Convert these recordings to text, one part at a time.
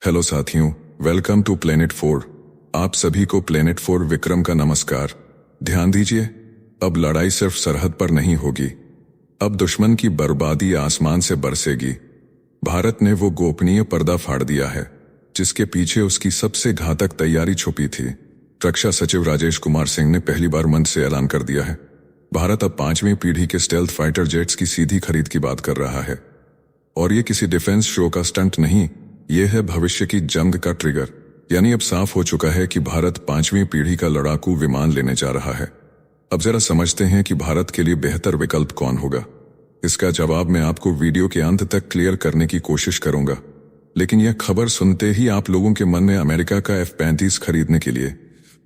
Hello साथियों, welcome to planet 4। आप सभी को प्लेनेट 4 विक्रम का नमस्कार। ध्यान दीजिए, अब लड़ाई सिर्फ सरहद पर नहीं होगी, अब दुश्मन की बर्बादी आसमान से बरसेगी। भारत ने वो गोपनीय पर्दा फाड़ दिया है जिसके पीछे उसकी सबसे घातक तैयारी छुपी थी। रक्षा सचिव राजेश कुमार सिंह ने पहली बार मंच से ऐलान कर दिया है, भारत अब 5वीं पीढ़ी के स्टेल्थ फाइटर जेट्स की सीधी खरीद की बात कर रहा है। और ये किसी डिफेंस शो का स्टंट नहीं, ये है भविष्य की जंग का ट्रिगर। यानी अब साफ हो चुका है कि भारत 5वीं पीढ़ी का लड़ाकू विमान लेने जा रहा है। अब जरा समझते हैं कि भारत के लिए बेहतर विकल्प कौन होगा। इसका जवाब मैं आपको वीडियो के अंत तक क्लियर करने की कोशिश करूंगा। लेकिन यह खबर सुनते ही आप लोगों के मन में अमेरिका का F-35 खरीदने के लिए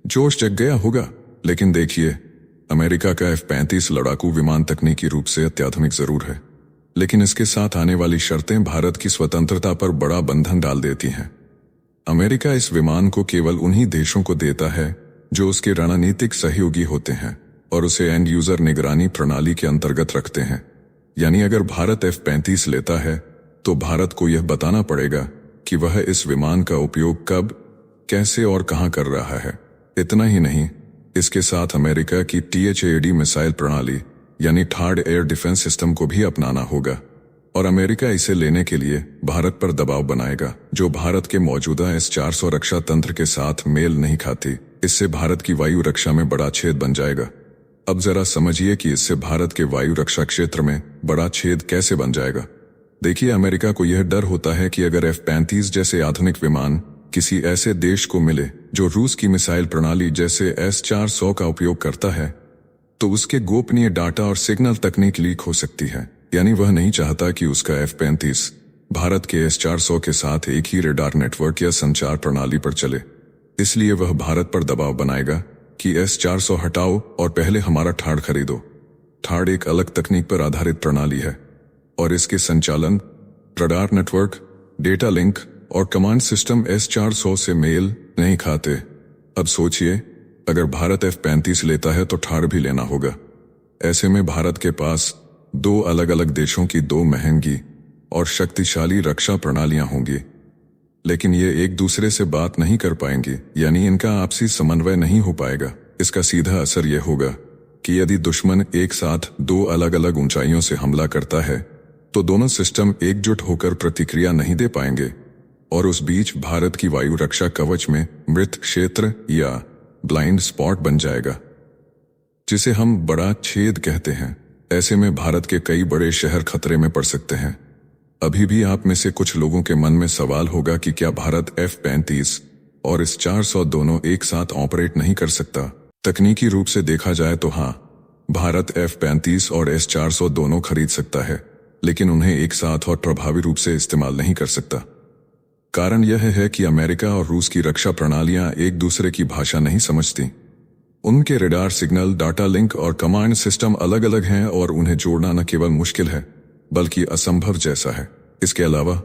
जोश जग गया होगा। लेकिन देखिए, अमेरिका का F-35 लड़ाकू विमान तकनीकी रूप से अत्याधुनिक जरूर है, लेकिन इसके साथ आने वाली शर्तें भारत की स्वतंत्रता पर बड़ा बंधन डाल देती हैं। अमेरिका इस विमान को केवल उन्हीं देशों को देता है जो उसके रणनीतिक सहयोगी होते हैं और उसे एंड यूजर निगरानी प्रणाली के अंतर्गत रखते हैं। यानी अगर भारत F-35 लेता है तो भारत को यह बताना पड़ेगा कि वह इस विमान का उपयोग कब, कैसे और कहां कर रहा है। इतना ही नहीं, इसके साथ अमेरिका की THAAD मिसाइल प्रणाली यानी थर्ड एयर डिफेंस सिस्टम को भी अपनाना होगा। और अमेरिका इसे लेने के लिए भारत पर दबाव बनाएगा जो भारत के मौजूदा S-400 रक्षा तंत्र के साथ मेल नहीं खाती। इससे भारत की वायु रक्षा में बड़ा छेद बन जाएगा। अब जरा समझिए कि इससे भारत के वायु रक्षा क्षेत्र में बड़ा छेद कैसे बन जाएगा। देखिए, अमेरिका को यह डर होता है कि अगर F-35 जैसे आधुनिक विमान किसी ऐसे देश को मिले जो रूस की मिसाइल प्रणाली जैसे S-400 का उपयोग करता है, तो उसके गोपनीय डाटा और सिग्नल तकनीक लीक हो सकती है। यानी वह नहीं चाहता कि उसका F-35 भारत के S-400 के साथ एक ही रेडार नेटवर्क या संचार प्रणाली पर चले। इसलिए वह भारत पर दबाव बनाएगा कि S-400 हटाओ और पहले हमारा थार्ड खरीदो। थार्ड एक अलग तकनीक पर आधारित प्रणाली है और इसके संचालन, रडार नेटवर्क, डेटा लिंक और कमांड सिस्टम S-400 से मेल नहीं खाते। अब सोचिए, अगर भारत F-35 लेता है तो थार्ड भी लेना होगा। ऐसे में भारत के पास दो अलग अलग देशों की दो महंगी और शक्तिशाली रक्षा प्रणालियां होंगी, लेकिन ये एक दूसरे से बात नहीं कर पाएंगी, यानी इनका आपसी समन्वय नहीं हो पाएगा। इसका सीधा असर यह होगा कि यदि दुश्मन एक साथ दो अलग अलग ऊंचाइयों से हमला करता है तो दोनों सिस्टम एकजुट होकर प्रतिक्रिया नहीं दे पाएंगे और उस बीच भारत की वायु रक्षा कवच में मृत क्षेत्र या ब्लाइंड स्पॉट बन जाएगा, जिसे हम बड़ा छेद कहते हैं। ऐसे में भारत के कई बड़े शहर खतरे में पड़ सकते हैं। अभी भी आप में से कुछ लोगों के मन में सवाल होगा कि क्या भारत F-35 और S-400 दोनों एक साथ ऑपरेट नहीं कर सकता। तकनीकी रूप से देखा जाए तो हाँ, भारत F-35 और S-400 दोनों खरीद सकता है, लेकिन उन्हें एक साथ और प्रभावी रूप से इस्तेमाल नहीं कर सकता। कारण यह है कि अमेरिका और रूस की रक्षा प्रणालियां एक दूसरे की भाषा नहीं समझती। उनके रेडार सिग्नल, डाटा लिंक और कमांड सिस्टम अलग अलग हैं और उन्हें जोड़ना न केवल मुश्किल है बल्कि असंभव जैसा है। इसके अलावा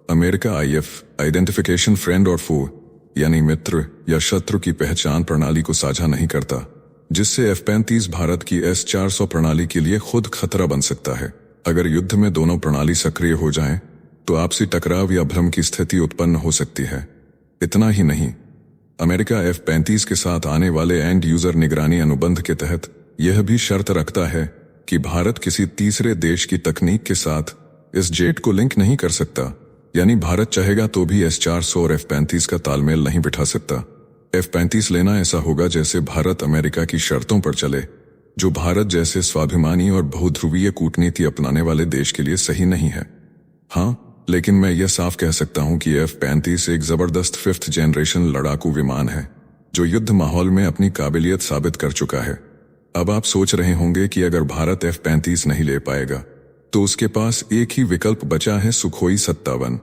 अमेरिका IF आइडेंटिफिकेशन फ्रेंड और फो यानी मित्र या शत्रु की पहचान प्रणाली को साझा नहीं करता, जिससे F-35 भारत की S-400 प्रणाली के लिए खुद खतरा बन सकता है। अगर युद्ध में दोनों प्रणाली सक्रिय हो जाएं, तो आपसी टकराव या भ्रम की स्थिति उत्पन्न हो सकती है। इतना ही नहीं, अमेरिका F-35 के साथ आने वाले एंड यूजर निगरानी अनुबंध के तहत यह भी शर्त रखता है कि भारत किसी तीसरे देश की तकनीक के साथ इस जेट को लिंक नहीं कर सकता। यानी भारत चाहेगा तो भी S-400 और F-35 का तालमेल नहीं बिठा सकता। F-35 लेना ऐसा होगा जैसे भारत अमेरिका की शर्तों पर चले, जो भारत जैसे स्वाभिमानी और बहुध्रुवीय कूटनीति अपनाने वाले देश के लिए सही नहीं है। हाँ, लेकिन मैं यह साफ कह सकता हूं कि F-35 एक जबरदस्त 5th जनरेशन लड़ाकू विमान है जो युद्ध माहौल में अपनी काबिलियत साबित कर चुका है। अब आप सोच रहे होंगे कि अगर भारत F-35 नहीं ले पाएगा तो उसके पास एक ही विकल्प बचा है, सुखोई 57।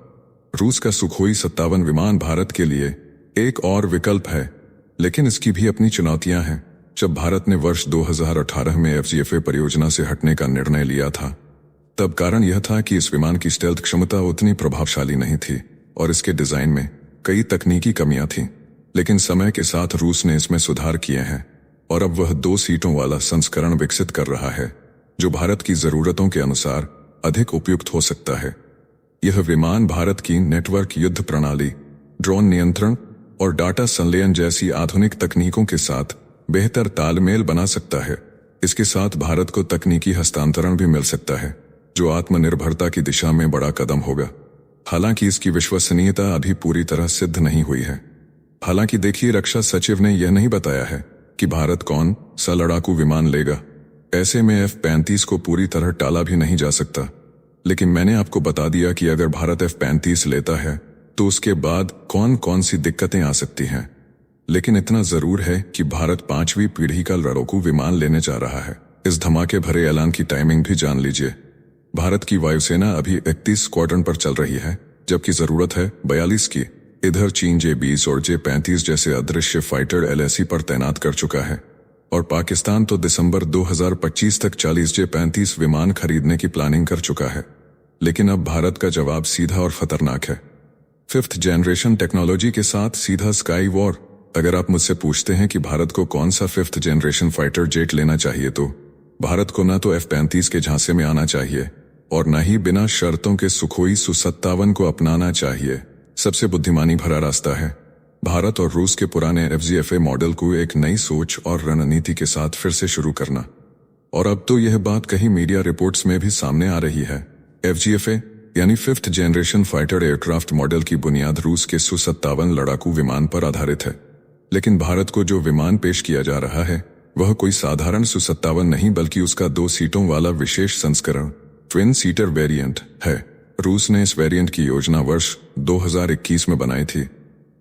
रूस का सुखोई 57 विमान भारत के लिए एक और विकल्प है, लेकिन इसकी भी अपनी चुनौतियां हैं। जब भारत ने वर्ष 2018 में FGFA परियोजना से हटने का निर्णय लिया था, तब कारण यह था कि इस विमान की स्टेल्थ क्षमता उतनी प्रभावशाली नहीं थी और इसके डिजाइन में कई तकनीकी कमियां थीं। लेकिन समय के साथ रूस ने इसमें सुधार किए हैं और अब वह 2 सीटों वाला संस्करण विकसित कर रहा है जो भारत की जरूरतों के अनुसार अधिक उपयुक्त हो सकता है। यह विमान भारत की नेटवर्क युद्ध प्रणाली ड्रोन नियंत्रण और डाटा संलयन जैसी आधुनिक तकनीकों के साथ बेहतर तालमेल बना सकता है। इसके साथ भारत को तकनीकी हस्तांतरण भी मिल सकता है, जो आत्मनिर्भरता की दिशा में बड़ा कदम होगा। हालांकि इसकी विश्वसनीयता अभी पूरी तरह सिद्ध नहीं हुई है। हालांकि देखिए, रक्षा सचिव ने यह नहीं बताया है कि भारत कौन सा लड़ाकू विमान लेगा। ऐसे में F-35 को पूरी तरह टाला भी नहीं जा सकता। लेकिन मैंने आपको बता दिया कि अगर भारत F-35 लेता है तो उसके बाद कौन कौन सी दिक्कतें आ सकती हैं। लेकिन इतना जरूर है कि भारत 5वीं पीढ़ी का लड़ाकू विमान लेने जा रहा है। इस धमाके भरे ऐलान की टाइमिंग भी जान लीजिए। भारत की वायुसेना अभी 31 स्क्वाड्रन पर चल रही है, जबकि जरूरत है 42 की। इधर चीन J-20 और J-35 जैसे अदृश्य फाइटर LAC पर तैनात कर चुका है, और पाकिस्तान तो दिसंबर 2025 तक 40 J-35 विमान खरीदने की प्लानिंग कर चुका है। लेकिन अब भारत का जवाब सीधा और खतरनाक है। 5th जनरेशन टेक्नोलॉजी के साथ सीधा स्काई वॉर। अगर आप मुझसे पूछते हैं कि भारत को कौन सा 5th जनरेशन फाइटर जेट लेना चाहिए, तो भारत को न तो F-35 के झांसे में आना चाहिए और न ही बिना शर्तों के सुखोई Su-57 को अपनाना चाहिए। सबसे बुद्धिमानी भरा रास्ता है भारत और रूस के पुराने FGFA मॉडल को एक नई सोच और रणनीति के साथ फिर से शुरू करना। और अब तो यह बात कई मीडिया रिपोर्ट्स में भी सामने आ रही है। FGFA यानी 5th generation fighter aircraft model की बुनियाद रूस के Su-57 लड़ाकू विमान पर आधारित है। लेकिन भारत को जो विमान पेश किया जा रहा है वह कोई साधारण Su-57 नहीं, बल्कि उसका 2 सीटों वाला विशेष संस्करण ट्विन सीटर वेरिएंट है। रूस ने इस वेरिएंट की योजना वर्ष 2021 में बनाई थी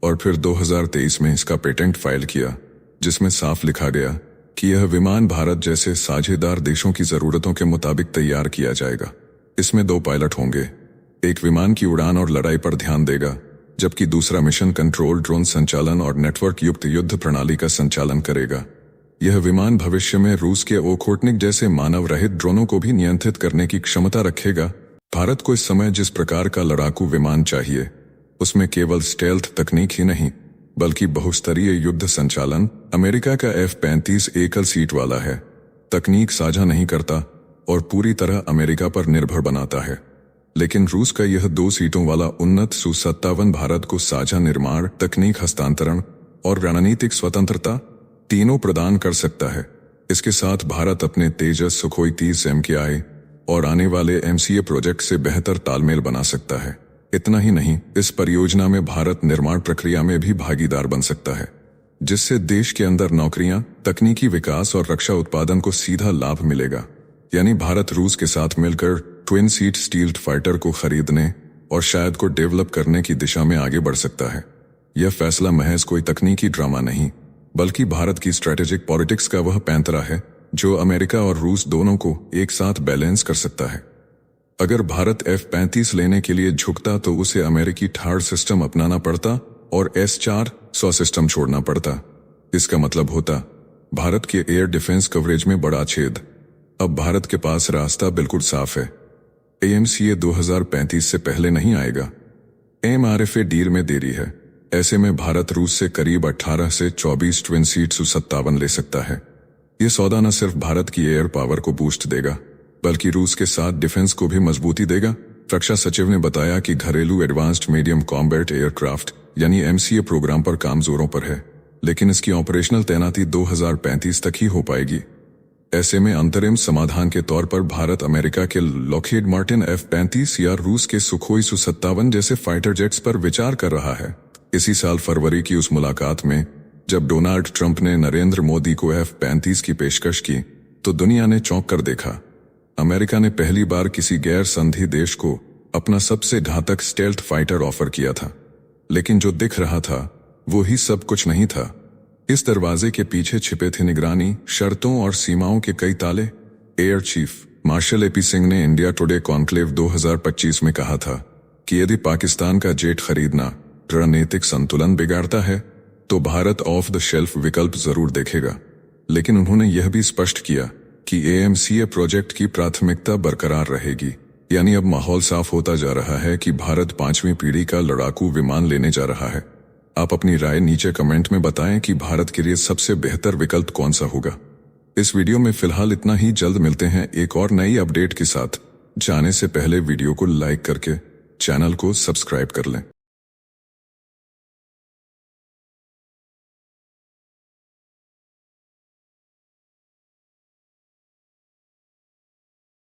और फिर 2023 में इसका पेटेंट फाइल किया, जिसमें साफ लिखा गया कि यह विमान भारत जैसे साझेदार देशों की जरूरतों के मुताबिक तैयार किया जाएगा। इसमें 2 पायलट होंगे, एक विमान की उड़ान और लड़ाई पर ध्यान देगा, जबकि दूसरा मिशन कंट्रोल, ड्रोन संचालन और नेटवर्क युक्त युद्ध प्रणाली का संचालन करेगा। यह विमान भविष्य में रूस के ओखोटनिक जैसे मानव रहित ड्रोनों को भी नियंत्रित करने की क्षमता रखेगा। भारत को इस समय जिस प्रकार का लड़ाकू विमान चाहिए, उसमें केवल स्टेल्थ तकनीक ही नहीं, बल्कि बहुस्तरीय युद्ध संचालन। अमेरिका का F-35 एकल सीट वाला है, तकनीक साझा नहीं करता और पूरी तरह अमेरिका पर निर्भर बनाता है। लेकिन रूस का यह 2 सीटों वाला उन्नत Su-57 भारत को साझा निर्माण, तकनीक हस्तांतरण और रणनीतिक स्वतंत्रता तीनों प्रदान कर सकता है। इसके साथ भारत अपने तेजस, सुखोई 30 MKI और आने वाले MCA प्रोजेक्ट से बेहतर तालमेल बना सकता है। इतना ही नहीं, इस परियोजना में भारत निर्माण प्रक्रिया में भी भागीदार बन सकता है, जिससे देश के अंदर नौकरियां, तकनीकी विकास और रक्षा उत्पादन को सीधा लाभ मिलेगा। यानी भारत रूस के साथ मिलकर ट्विन सीट स्टील्थ फाइटर को खरीदने और शायद को डेवलप करने की दिशा में आगे बढ़ सकता है। यह फैसला महज कोई तकनीकी ड्रामा नहीं, बल्कि भारत की स्ट्रेटेजिक पॉलिटिक्स का वह पैंतरा है जो अमेरिका और रूस दोनों को एक साथ बैलेंस कर सकता है। अगर भारत F-35 लेने के लिए झुकता तो उसे अमेरिकी THAAD सिस्टम अपनाना पड़ता और S-400 सिस्टम छोड़ना पड़ता। इसका मतलब होता भारत के एयर डिफेंस कवरेज में बड़ा छेद। अब भारत के पास रास्ता बिल्कुल साफ है। AMCA 2035 से पहले नहीं आएगा। MRFA डील में देरी है। ऐसे में भारत रूस से करीब 18 से 24 ट्विन सीट Su-57 ले सकता है। यह सौदा न सिर्फ भारत की एयर पावर को बूस्ट देगा, बल्कि रूस के साथ डिफेंस को भी मजबूती देगा। रक्षा सचिव ने बताया कि घरेलू एडवांस्ड मीडियम कॉम्बैट एयरक्राफ्ट यानी MCA प्रोग्राम पर काम जोरों पर है, लेकिन इसकी ऑपरेशनल तैनाती 2035 तक ही हो पाएगी। ऐसे में अंतरिम समाधान के तौर पर भारत अमेरिका के लॉकहीड मार्टिन F-35 या रूस के सुखोई Su-57 जैसे फाइटर जेट्स पर विचार कर रहा है। इसी साल फरवरी की उस मुलाकात में जब डोनाल्ड ट्रंप ने नरेंद्र मोदी को F-35 की पेशकश की, तो दुनिया ने चौंक कर देखा। अमेरिका ने पहली बार किसी गैर संधि देश को अपना सबसे घातक स्टेल्थ फाइटर ऑफर किया था। लेकिन जो दिख रहा था वो ही सब कुछ नहीं था। इस दरवाजे के पीछे छिपे थे निगरानी, शर्तों और सीमाओं के कई ताले। Air chief marshal AP Singh ने इंडिया टुडे कॉन्क्लेव 2025 में कहा था कि यदि पाकिस्तान का जेट खरीदना रणनीतिक संतुलन बिगाड़ता है तो भारत ऑफ द शेल्फ विकल्प जरूर देखेगा। लेकिन उन्होंने यह भी स्पष्ट किया कि AMCA प्रोजेक्ट की प्राथमिकता बरकरार रहेगी। यानी अब माहौल साफ होता जा रहा है कि भारत 5वीं पीढ़ी का लड़ाकू विमान लेने जा रहा है। आप अपनी राय नीचे कमेंट में बताएं कि भारत के लिए सबसे बेहतर विकल्प कौन सा होगा। इस वीडियो में फिलहाल इतना ही। जल्द मिलते हैं एक और नई अपडेट के साथ। जाने से पहले वीडियो को लाइक करके चैनल को सब्सक्राइब कर लें।